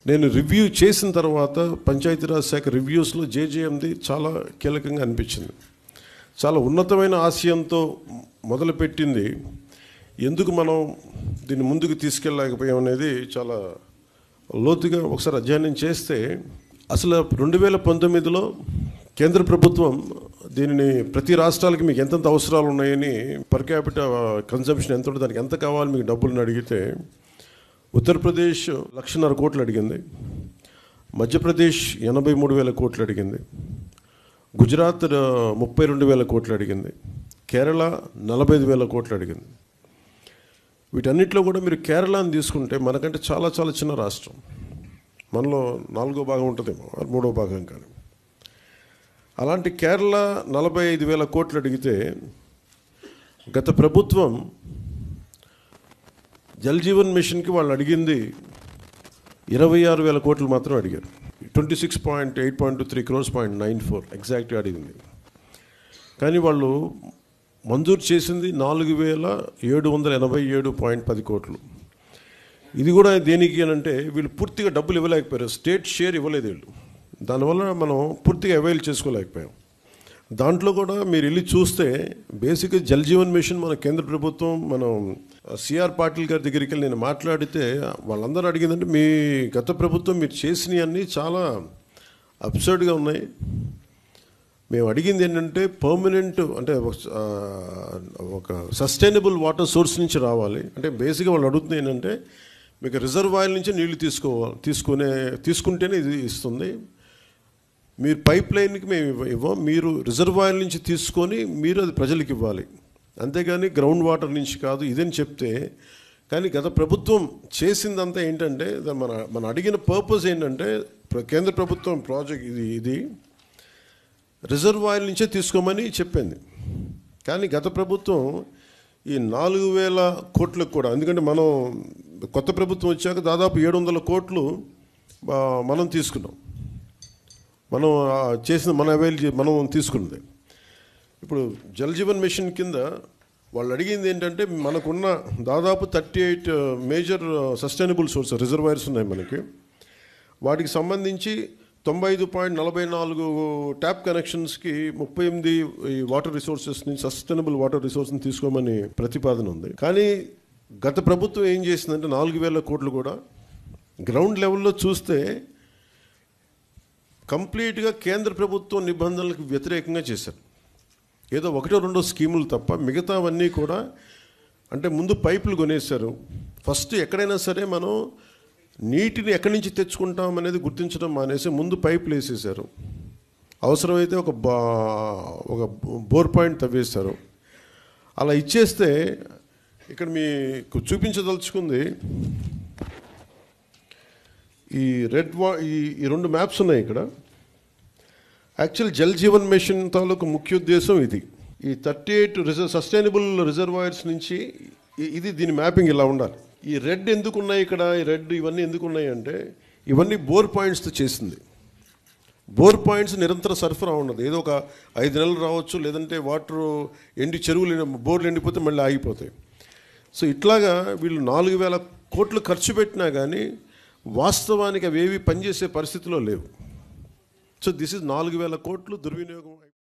నేను రివ్యూ చేసిన తర్వాత పంచాయతీరాజ్ శాఖ రివ్యూస్లో జేజేఎంది చాలా కీలకంగా అనిపించింది. చాలా ఉన్నతమైన ఆశయంతో మొదలుపెట్టింది. ఎందుకు మనం దీన్ని ముందుకు తీసుకెళ్ళలేకపోయాం అనేది చాలా లోతుగా ఒకసారి అధ్యయనం చేస్తే, అసలు 2019లో కేంద్ర ప్రభుత్వం దీనిని ప్రతి రాష్ట్రాలకి మీకు ఎంతెంత అవసరాలు ఉన్నాయని పర్ క్యాపిటల్ కన్జంప్షన్ ఎంత ఉంటుంది, దానికి ఎంత కావాలి మీకు డబ్బులను అడిగితే ఉత్తరప్రదేశ్ 1,50,000 కోట్లు అడిగింది, మధ్యప్రదేశ్ 83,000 కోట్లు అడిగింది, గుజరాత్ 32,000 కోట్లు అడిగింది, కేరళ 45,000 కోట్లు అడిగింది. వీటన్నిటిలో కూడా మీరు కేరళని తీసుకుంటే మనకంటే చాలా చాలా చిన్న రాష్ట్రం, మనలో 4వ భాగం ఉంటుందేమో, 3వ భాగం కానీ. అలాంటి కేరళ 45,000 కోట్లు అడిగితే గత ప్రభుత్వం జల్ జీవన్ మిషన్కి వాళ్ళు అడిగింది 26,000 కోట్లు మాత్రం అడిగారు. 26.8.23 crores 0.94 ఎగ్జాక్ట్గా అడిగింది. కానీ వాళ్ళు మంజూరు చేసింది 4,787.10 కోట్లు. ఇది కూడా దేనికి అని అంటే వీళ్ళు పూర్తిగా డబ్బులు ఇవ్వలేకపోయారు, స్టేట్ షేర్ ఇవ్వలేదు వీళ్ళు. దానివల్ల మనం పూర్తిగా అవైల్ చేసుకోలేకపోయాం. దాంట్లో కూడా మీరు వెళ్ళి చూస్తే బేసిక్గా జల్ జీవన్ మిషన్ మన కేంద్ర ప్రభుత్వం, మనం సిఆర్ పాటిల్ గారి దగ్గరికి వెళ్ళి నేను మాట్లాడితే వాళ్ళందరూ అడిగిందంటే మీ గత ప్రభుత్వం మీరు చేసినవన్నీ చాలా అబ్సర్డ్గా ఉన్నాయి. మేము అడిగింది ఏంటంటే పర్మనెంట్, అంటే ఒక సస్టైనబుల్ వాటర్ సోర్స్ నుంచి రావాలి. అంటే బేసిక్గా వాళ్ళు అడుగుతుంది ఏంటంటే మీకు రిజర్వాయర్ నుంచి నీళ్లు తీసుకుంటేనే ఇది ఇస్తుంది, మీరు పైప్ లైన్కి మేము ఇవ్వం, మీరు రిజర్వాయర్ నుంచి తీసుకొని మీరు అది ప్రజలకు ఇవ్వాలి, అంతేగాని గ్రౌండ్ వాటర్ నుంచి కాదు ఇదని చెప్తే. కానీ గత ప్రభుత్వం చేసిందంతా ఏంటంటే మన అడిగిన పర్పస్ ఏంటంటే కేంద్ర ప్రభుత్వం ప్రాజెక్ట్ ఇది రిజర్వాయర్ నుంచే తీసుకోమని చెప్పింది. కానీ గత ప్రభుత్వం ఈ 4,000 కోట్లకు కూడా, ఎందుకంటే మనం కొత్త ప్రభుత్వం వచ్చాక దాదాపు 700 కోట్లు మనం తీసుకున్నాం, మనం చేసిన మనం తీసుకున్నది. ఇప్పుడు జల్ జీవన్ మిషన్ కింద వాళ్ళు అడిగింది ఏంటంటే మనకున్న దాదాపు 38 మేజర్ సస్టైనబుల్ సోర్స్ రిజర్వాయర్స్ ఉన్నాయి మనకి, వాటికి సంబంధించి 95.44 ట్యాప్ కనెక్షన్స్కి 38 ఈ వాటర్ రిసోర్సెస్ నుంచి సస్టైనబుల్ వాటర్ రిసోర్స్ని తీసుకోమని ప్రతిపాదన ఉంది. కానీ గత ప్రభుత్వం ఏం చేసిందంటే 4,000 కోట్లు కూడా గ్రౌండ్ లెవెల్లో చూస్తే కంప్లీట్గా కేంద్ర ప్రభుత్వం నిబంధనలకు వ్యతిరేకంగా చేశారు. ఏదో 1-2 స్కీములు తప్ప మిగతావన్నీ కూడా, అంటే ముందు పైపులు కొనేశారు. ఫస్ట్ ఎక్కడైనా సరే మనం నీటిని ఎక్కడి నుంచి తెచ్చుకుంటాం అనేది గుర్తించడం మానేసి ముందు పైపులు వేసేసారు. అవసరమైతే ఒక బోర్ పాయింట్ తవ్వేశారు. అలా ఇచ్చేస్తే ఇక్కడ మీకు చూపించదలుచుకుంది ఈ ఈ 2 మ్యాప్స్ ఉన్నాయి ఇక్కడ. యాక్చువల్ జల్ జీవన్ మిషన్ తాలూకు ముఖ్య ఉద్దేశం ఇది. ఈ 38 సస్టైనబుల్ రిజర్వాయర్స్ నుంచి ఇది దీని మ్యాపింగ్ ఇలా ఉండాలి. ఈ రెడ్ ఎందుకు ఉన్నాయి ఇక్కడ, ఈ రెడ్ ఇవన్నీ ఎందుకు ఉన్నాయి అంటే ఇవన్నీ బోర్ పాయింట్స్తో చేసింది. బోర్ పాయింట్స్ నిరంతర సరఫరా ఉండదు, ఏదో ఒక 5 నెలలు రావచ్చు, లేదంటే వాటర్ చెరువులు బోర్లు ఎండిపోతే మళ్ళీ ఆగిపోతాయి. సో ఇట్లాగా వీళ్ళు 4,000 కోట్లు ఖర్చు పెట్టినా కానీ వాస్తవానికి అవి ఏవి పనిచేసే పరిస్థితిలో లేవు. సో దిస్ ఇస్ 4,000 కోట్లు దుర్వినియోగం.